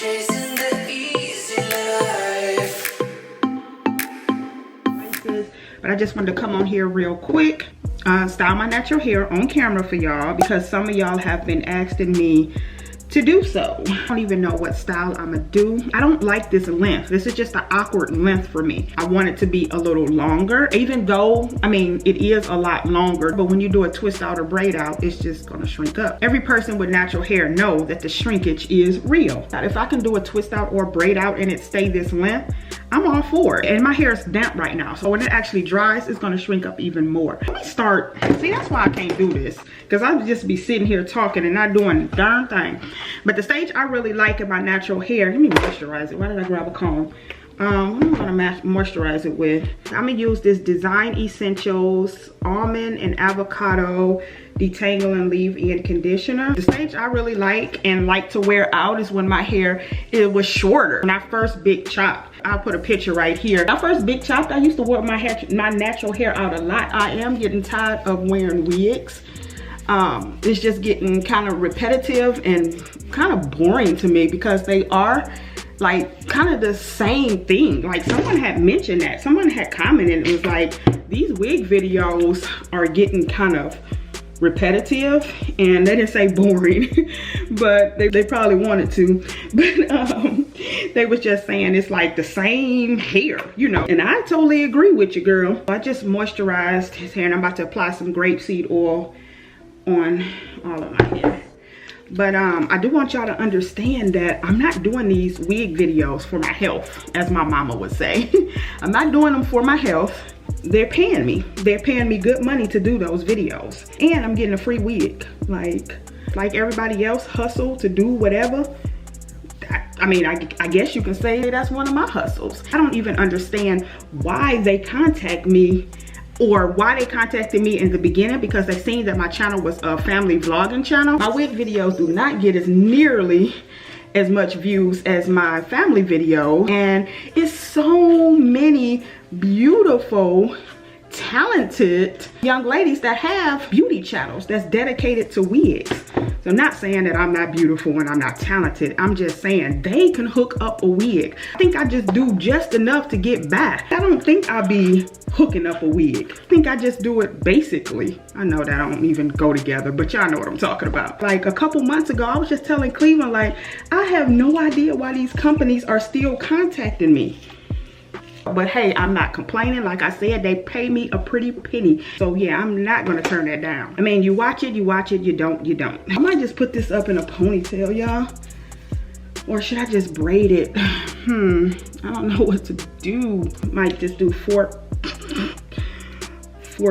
chasing the easy life. But I just wanted to come on here real quick, style my natural hair on camera for y'all, because some of y'all have been asking me to do so. I don't even know what style I'm gonna do. I don't like this length. This is just an awkward length for me. I want it to be a little longer, even though, I mean, it is a lot longer, but when you do a twist out or braid out, it's just gonna shrink up. Every person with natural hair know that the shrinkage is real. If I can do a twist out or braid out and it stay this length, I'm all for it. And my hair is damp right now, so when it actually dries, it's gonna shrink up even more. Let me start. See, that's why I can't do this, because I'll just be sitting here talking and not doing a darn thing. But the stage I really like in my natural hair, let me moisturize it. Why did I grab a comb? What am I gonna moisturize it with? I'm gonna use this Design Essentials Almond and Avocado Detangle and Leave-In Conditioner. The stage I really like and like to wear out is when my hair, it was shorter. When I first big chopped, I'll put a picture right here. When I first big chopped, I used to wear my natural hair out a lot. I am getting tired of wearing wigs. It's just getting kind of repetitive and kind of boring to me, because they are like kind of the same thing. Like someone had mentioned that, someone had commented, it was like, these wig videos are getting kind of repetitive, and they didn't say boring, but they probably wanted to, but they was just saying it's like the same hair, you know. And I totally agree with you, girl. I just moisturized his hair, and I'm about to apply some grapeseed oil on all of my hair. But I do want y'all to understand that I'm not doing these wig videos for my health, as my mama would say. I'm not doing them for my health. They're paying me. They're paying me good money to do those videos. And I'm getting a free wig. Like everybody else hustle to do whatever. I mean, I guess you can say that's one of my hustles. I don't even understand why they contact me, or why they contacted me in the beginning, because they seen that my channel was a family vlogging channel. My wig videos do not get as nearly as much views as my family video, and it's so many beautiful, talented young ladies that have beauty channels that's dedicated to wigs. So I'm not saying that I'm not beautiful and I'm not talented. I'm just saying they can hook up a wig. I think I just do just enough to get by. I don't think I'll be hooking up a wig. I think I just do it basically. I know that don't even go together, but y'all know what I'm talking about. Like a couple months ago, I was just telling Cleveland, like, I have no idea why these companies are still contacting me. But hey, I'm not complaining. Like I said, they pay me a pretty penny. So yeah, I'm not gonna turn that down. I mean, you watch it, you don't, you don't. I might just put this up in a ponytail, y'all. Or should I just braid it? I don't know what to do. Might just do four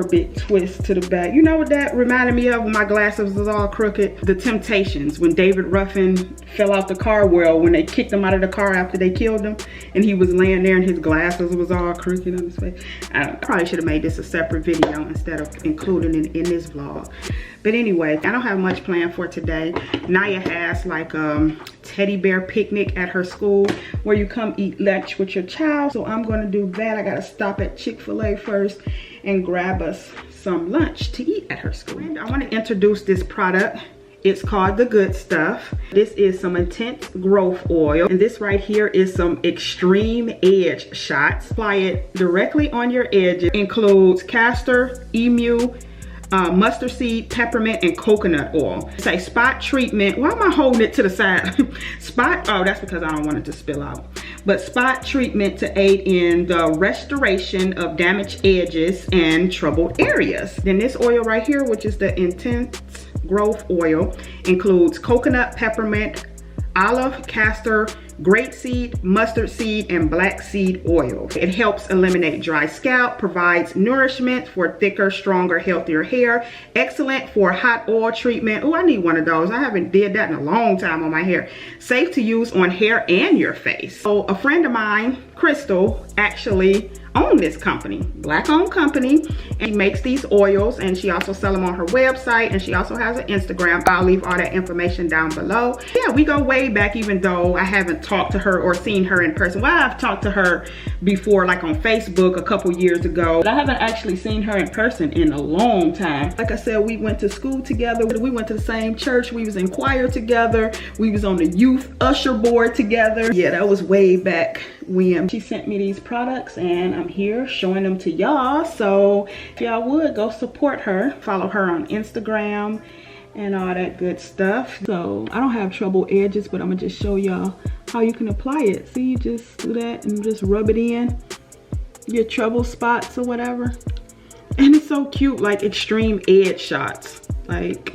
big twists to the back. You know what that reminded me of when my glasses was all crooked? The Temptations, when David Ruffin fell out the car well, when they kicked him out of the car after they killed him, and he was laying there and his glasses was all crooked on his face. I probably should have made this a separate video instead of including it in this vlog. But anyway, I don't have much planned for today. Niyah has like a teddy bear picnic at her school where you come eat lunch with your child. So I'm gonna do that. I gotta stop at Chick-fil-A first and grab us some lunch to eat at her school. I wanna introduce this product. It's called The Good Stuff. This is some Intense Growth Oil. And this right here is some Extreme Edge Shots. Apply it directly on your edges. Includes castor, emu, mustard seed, peppermint, and coconut oil. It's a spot treatment. Why am I holding it to the side? Oh, that's because I don't want it to spill out. But spot treatment to aid in the restoration of damaged edges and troubled areas. Then this oil right here, which is the Intense Growth Oil, includes coconut, peppermint, olive, castor, grapeseed, mustard seed, and black seed oil. It helps eliminate dry scalp, provides nourishment for thicker, stronger, healthier hair. Excellent for hot oil treatment. Oh, I need one of those. I haven't did that in a long time on my hair. Safe to use on hair and your face. So a friend of mine, Crystal, actually own this company, black owned company, and she makes these oils, and she also sells them on her website, and she also has an Instagram. I'll leave all that information down below. Yeah, we go way back, even though I haven't talked to her or seen her in person. Well, I've talked to her before, like on Facebook a couple years ago, but I haven't actually seen her in person in a long time. Like I said, we went to school together. We went to the same church. We was in choir together. We was on the youth usher board together. Yeah, that was way back when. She sent me these products and I'm here showing them to y'all. So if y'all would go support her, follow her on Instagram and all that good stuff. So I don't have trouble edges, but I'm gonna just show y'all how you can apply it. See, you just do that and just rub it in your trouble spots or whatever. And it's so cute, like extreme edge shots. Like,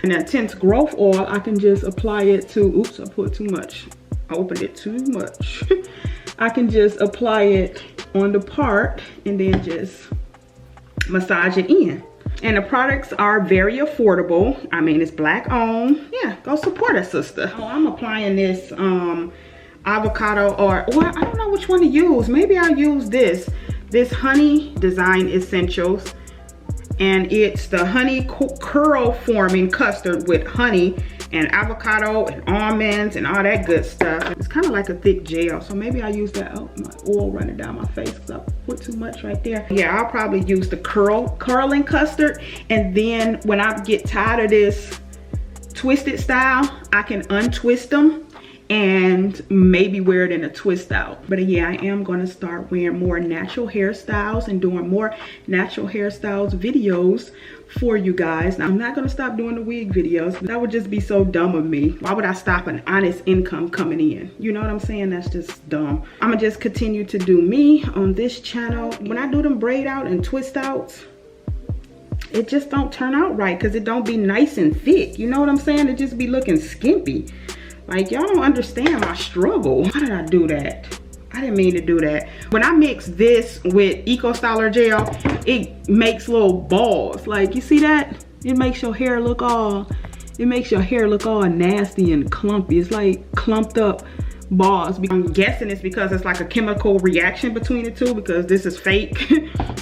and that Intense Growth Oil, I can just apply it to, oops, I put too much. I opened it too much. I can just apply it on the part and then just massage it in. And the products are very affordable. I mean, it's Black owned. Yeah, go support a sister. Oh, I'm applying this avocado or I don't know which one to use. Maybe I'll use this Honey Design Essentials. And it's the honey curl forming custard with honey and avocado and almonds and all that good stuff. It's kind of like a thick gel, so maybe I use that. Oh, my oil running down my face because I put too much right there. Yeah, I'll probably use the curling custard, and then when I get tired of this twisted style, I can untwist them and maybe wear it in a twist out. But yeah, I am going to start wearing more natural hairstyles and doing more natural hairstyles videos for you guys. Now, I'm not going to stop doing the wig videos. That would just be so dumb of me. Why would I stop an honest income coming in? You know what I'm saying? That's just dumb. I'm gonna just continue to do me on this channel. When I do them braid out and twist outs, it just don't turn out right because it don't be nice and thick. You know what I'm saying? It just be looking skimpy. Like, y'all don't understand my struggle. Why did I do that? I didn't mean to do that. When I mix this with Eco Styler gel, it makes little balls. Like, you see that? It makes your hair look all, nasty and clumpy. It's like clumped up balls. I'm guessing it's because it's like a chemical reaction between the two, because this is fake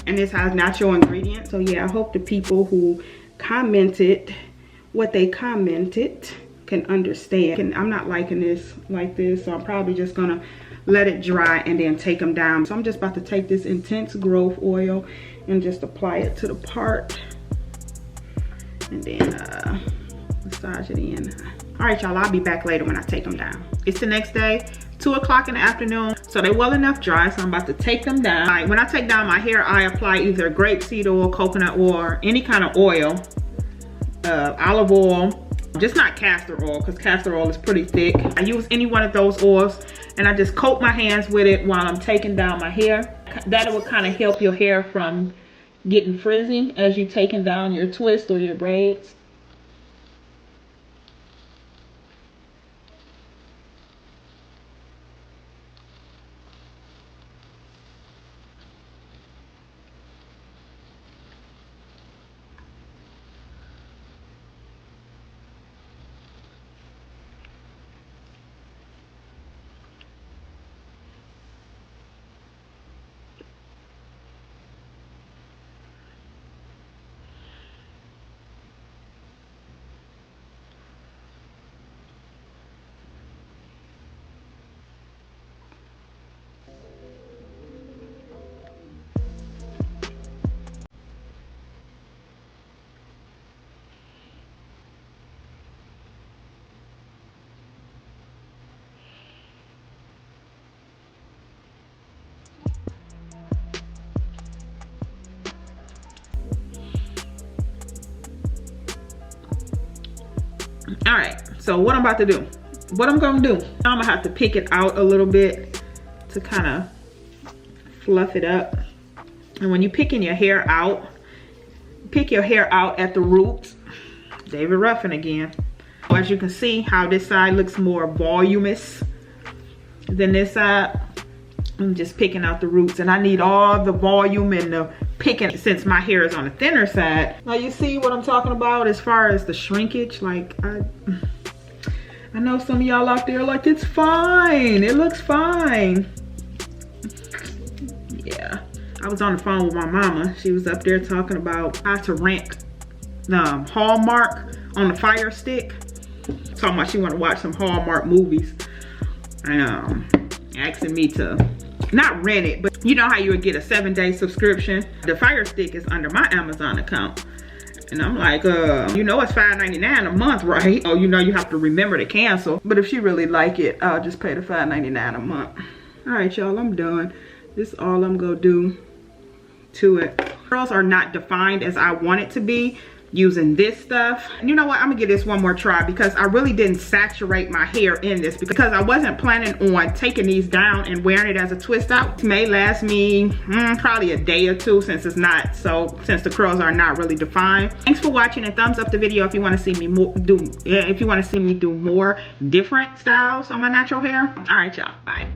and this has natural ingredients. So yeah, I hope the people who commented what they commented can understand. And I'm not liking this like this, so I'm probably just gonna let it dry and then take them down. So I'm just about to take this Intense Growth Oil and just apply it to the part and then massage it in. All right, y'all, I'll be back later when I take them down. It's the next day, 2 o'clock in the afternoon, so they're well enough dry, so I'm about to take them down. All right, when I take down my hair, I apply either grapeseed oil, coconut oil, or any kind of oil, olive oil, just not castor oil, because castor oil is pretty thick. I use any one of those oils and I just coat my hands with it while I'm taking down my hair. That will kind of help your hair from getting frizzy as you're taking down your twist or your braids. All right, so what I'm about to do, what I'm gonna do, I'm gonna have to pick it out a little bit to kind of fluff it up. And when you're picking your hair out, pick your hair out at the roots. David Ruffin again. As you can see how this side looks more voluminous than this side. I'm just picking out the roots, and I need all the volume and the picking since my hair is on the thinner side. Now you see what I'm talking about as far as the shrinkage. Like, I know some of y'all out there like, it's fine, it looks fine. Yeah, I was on the phone with my mama. She was up there talking about how to rank the Hallmark on the Fire Stick. Talking about she want to watch some Hallmark movies. asking me to not rent it, but you know how you would get a 7-day subscription. The Fire Stick is under my Amazon account. And I'm like, you know it's $5.99 a month, right? Oh, you know you have to remember to cancel. But if she really like it, I'll just pay the $5.99 a month. All right, y'all, I'm done. This is all I'm gonna do to it. Curls are not defined as I want it to be using this stuff. And you know what, I'm gonna give this one more try because I really didn't saturate my hair in this because I wasn't planning on taking these down and wearing it as a twist out. It may last me probably a day or two since the curls are not really defined. Thanks for watching, and thumbs up the video if you want to see me do more different styles on my natural hair. All right, y'all, bye.